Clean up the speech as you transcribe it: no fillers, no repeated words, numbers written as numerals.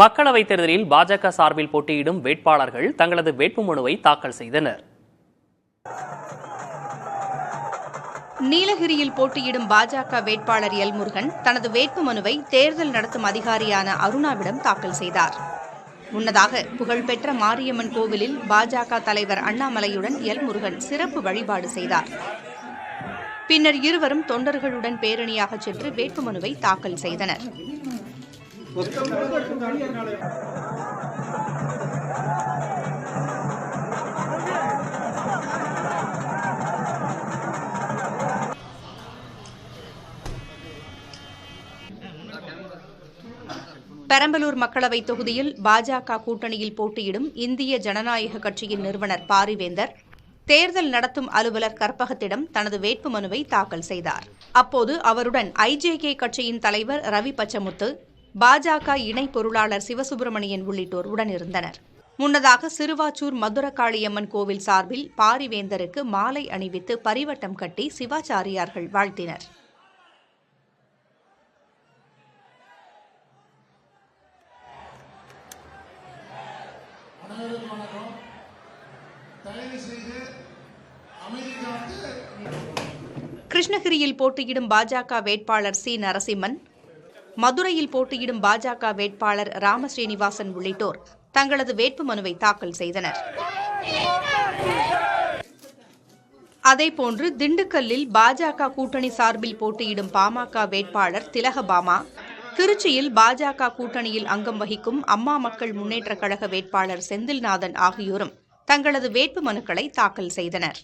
மக்களவைத் தேர்தலில் பாஜக சார்பில் போட்டியிடும் வேட்பாளர்கள் தங்களது வேட்புமனுவை தாக்கல் செய்தனர். நீலகிரியில் போட்டியிடும் பாஜக வேட்பாளர் எல் முருகன் தனது வேட்புமனுவை தேர்தல் நடத்தும் அதிகாரியான அருணாவிடம் தாக்கல் செய்தார். முன்னதாக புகழ்பெற்ற மாரியம்மன் கோவிலில் பாஜக தலைவர் அண்ணாமலையுடன் எல் முருகன் சிறப்பு வழிபாடு செய்தார். பின்னர் இருவரும் தொண்டர்களுடன் பேரணியாக சென்று வேட்புமனுவை தாக்கல் செய்தனர். பெரம்பலூர் மக்களவைத் தொகுதியில் பாஜக கூட்டணியில் போட்டியிடும் இந்திய ஜனநாயக கட்சியின் நிறுவனர் பாரிவேந்தர் தேர்தல் நடத்தும் அலுவலர் கற்பகத்திடம் தனது வேட்புமனுவை தாக்கல் செய்தார். அப்போது அவருடன் ஐஜேகே கட்சியின் தலைவர் ரவி பச்சமுத்து, பாஜக இணை பொருளாளர் சிவசுப்பிரமணியன் உள்ளிட்டோர் உடனிருந்தனர். முன்னதாக சிறுவாச்சூர் மதுரகாளியம்மன் கோவில் சார்பில் பாரிவேந்தருக்கு மாலை அணிவித்து பரிவட்டம் கட்டி சிவாச்சாரியார்கள் வாழ்த்தினர். கிருஷ்ணகிரியில் போட்டியிடும் பாஜக வேட்பாளர் சி நரசிம்மன், மதுரையில் போட்டியிடும் பாஜக வேட்பாளர் ராமஸ்ரீனிவாசன் உள்ளிட்டோர் தங்களது வேட்புமனுவை தாக்கல் செய்தனர். அதேபோன்று திண்டுக்கல்லில் பாஜக கூட்டணி சார்பில் போட்டியிடும் பாமக வேட்பாளர் திலகபாமா, திருச்சியில் பாஜக கூட்டணியில் அங்கம் வகிக்கும் அம்மா மக்கள் முன்னேற்றக் கழக வேட்பாளர் செந்தில்நாதன் ஆகியோரும் தங்களது வேட்புமனுக்களை தாக்கல் செய்தனர்.